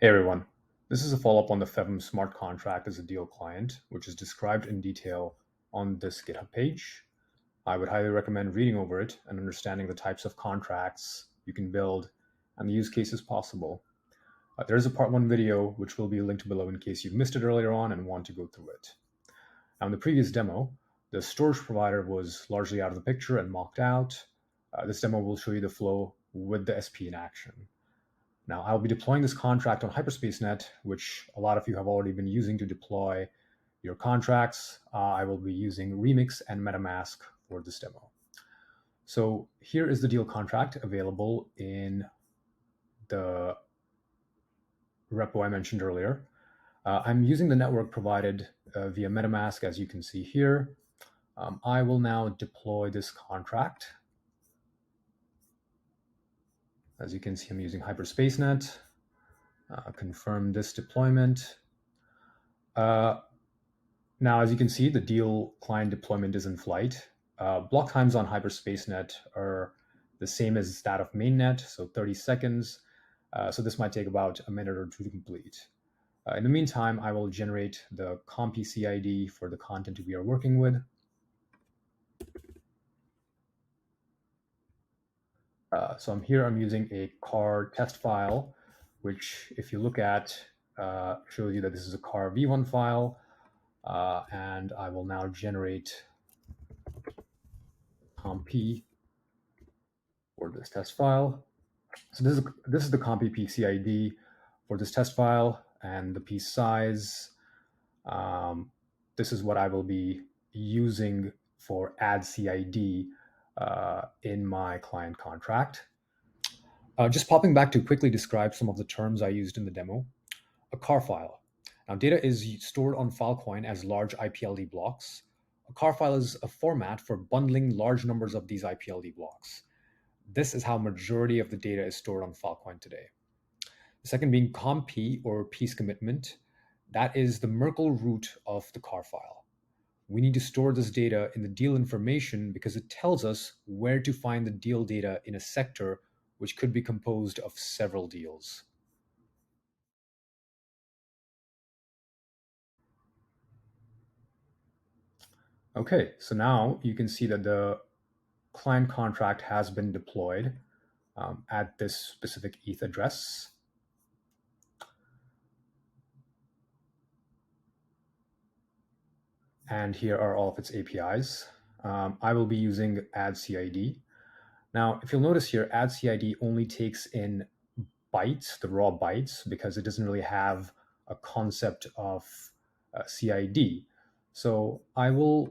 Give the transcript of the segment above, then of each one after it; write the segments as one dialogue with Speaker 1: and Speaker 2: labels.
Speaker 1: Hey everyone, this is a follow-up on the FEVM smart contract as a deal client, which is described in detail on this GitHub page. I would highly recommend reading over it and understanding the types of contracts you can build and the use cases possible. There is a part 1 video which will be linked below in case you've missed it earlier on and want to go through it. Now in the previous demo, the storage provider was largely out of the picture and mocked out. This demo will show you the flow with the SP in action. Now, I'll be deploying this contract on HyperspaceNet, which a lot of you have already been using to deploy your contracts. I will be using Remix and MetaMask for this demo. So here is the deal contract available in the repo I mentioned earlier. I'm using the network provided via MetaMask, as you can see here. I will now deploy this contract. As you can see, I'm using HyperspaceNet. Confirm this deployment. Now, as you can see, the deal client deployment is in flight. Block times on HyperspaceNet are the same as that of mainnet, so 30 seconds. So this might take about a minute or two to complete. In the meantime, I will generate the commP CID for the content we are working with. So I'm using a car test file, which if you look at, shows you that this is a car v1 file. And I will now generate commP for this test file. So this is the commP CID for this test file and the piece size. This is what I will be using for add CID in my client contract. Just popping back to quickly describe some of the terms I used in the demo. A car file. Now, data is stored on Filecoin as large IPLD blocks. A car file is a format for bundling large numbers of these IPLD blocks. This is how majority of the data is stored on Filecoin today. The second being commP, or piece commitment. That is the Merkle root of the car file. We need to store this data in the deal information because it tells us where to find the deal data in a sector, which could be composed of several deals. Okay, so now you can see that the client contract has been deployed at this specific ETH address. And here are all of its APIs. I will be using add CID. Now, if you'll notice here, add CID only takes in bytes, the raw bytes, because it doesn't really have a concept of CID. So I will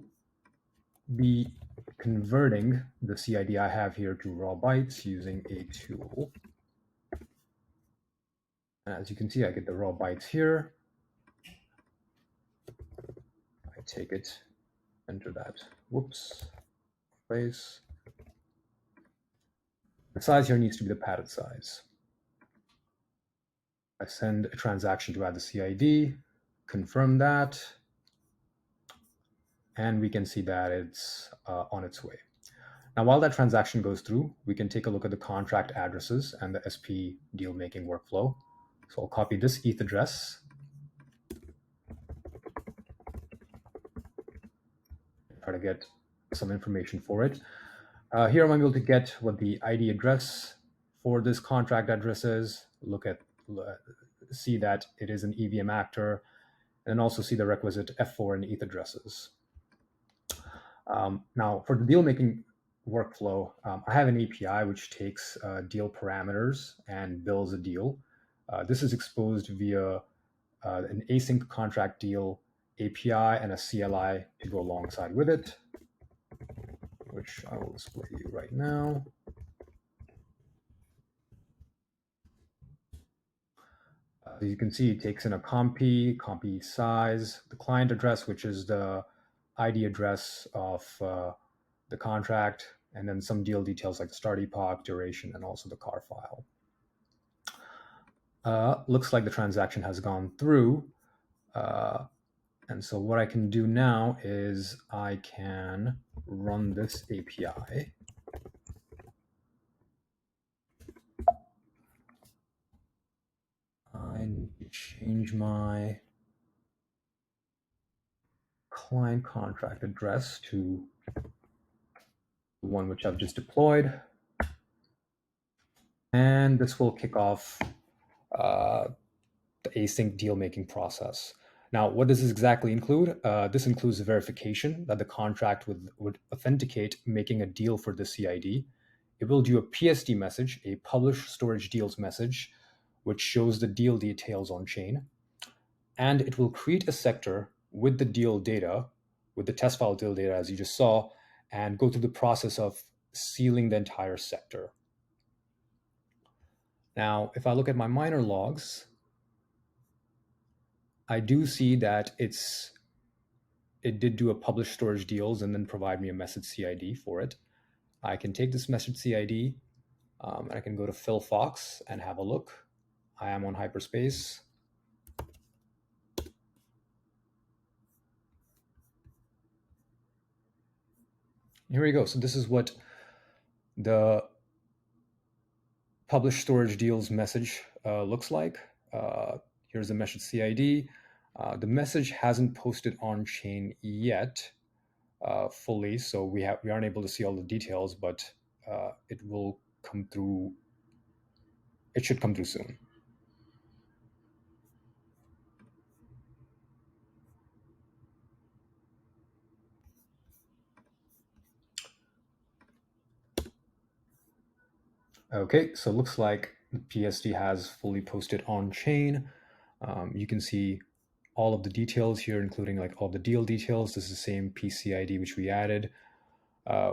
Speaker 1: be converting the CID I have here to raw bytes using a tool. As you can see, I get the raw bytes here. I take it, enter that, whoops, place. The size here needs to be the padded size. I send a transaction to add the CID, confirm that, and we can see that it's on its way. Now, while that transaction goes through, we can take a look at the contract addresses and the SP deal making workflow. So I'll copy this ETH address. Try to get some information for it. Here I'm able to get what the ID address for this contract address is, see that it is an EVM actor, and also see the requisite F4 and ETH addresses. Now, for the deal making workflow, I have an API which takes deal parameters and builds a deal. This is exposed via an async contract deal API and a CLI to go alongside with it, which I will display to you right now. As you can see, it takes in a commP size, the client address, which is the ID address of the contract, and then some deal details like the start epoch, duration, and also the car file. Looks like the transaction has gone through. And so what I can do now is I can run this API. I need change my client contract address to the one which I've just deployed. And this will kick off the async deal making process. Now, what does this exactly include? This includes the verification that the contract would authenticate making a deal for the CID. It will do a PSD message, a publish storage deals message, which shows the deal details on chain. And it will create a sector with the deal data, with the test file deal data, as you just saw, and go through the process of sealing the entire sector. Now, if I look at my miner logs, I do see that it did do a publish storage deals and then provide me a message CID for it. I can take this message CID and I can go to Filefox and have a look. I am on Hyperspace. Here we go. So this is what the publish storage deals message looks like. Here's the message CID. The message hasn't posted on chain yet fully, so we aren't able to see all the details, but it will come through. It should come through soon. Okay, so it looks like the PSD has fully posted on chain. You can see all of the details here, including like all the deal details. This is the same PCID which we added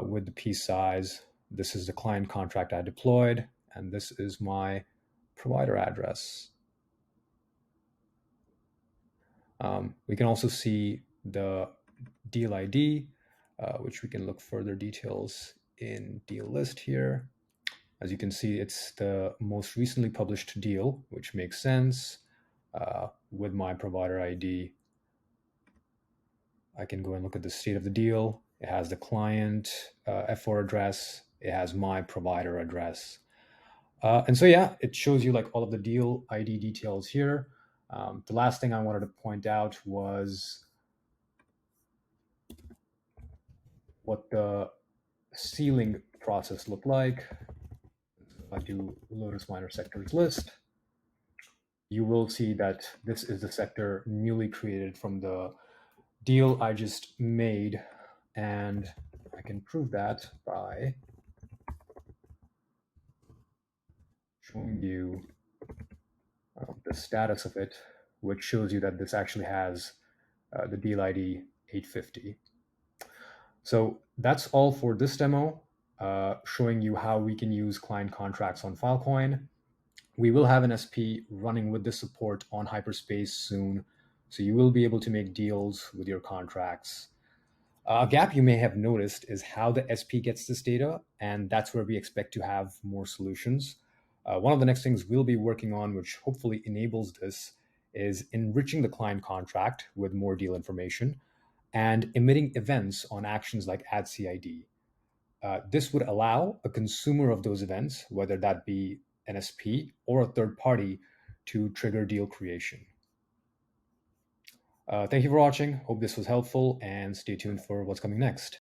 Speaker 1: with the piece size. This is the client contract I deployed, and this is my provider address. We can also see the deal ID, which we can look further details in deal list here. As you can see, it's the most recently published deal, which makes sense. With my provider ID, I can go and look at the state of the deal. It has the client F4 address. It has my provider address. And so, yeah, it shows you like all of the deal ID details here. The last thing I wanted to point out was what the sealing process looked like. If I do Lotus Miner sectors list, you will see that this is the sector newly created from the deal I just made. And I can prove that by showing you the status of it, which shows you that this actually has the deal ID 850. So that's all for this demo, showing you how we can use client contracts on Filecoin. We will have an SP running with this support on Hyperspace soon, so you will be able to make deals with your contracts. A gap you may have noticed is how the SP gets this data, and that's where we expect to have more solutions. One of the next things we'll be working on, which hopefully enables this, is enriching the client contract with more deal information and emitting events on actions like add CID. This would allow a consumer of those events, whether that be an SP or a third party, to trigger deal creation. Thank you for watching. Hope this was helpful, and stay tuned for what's coming next.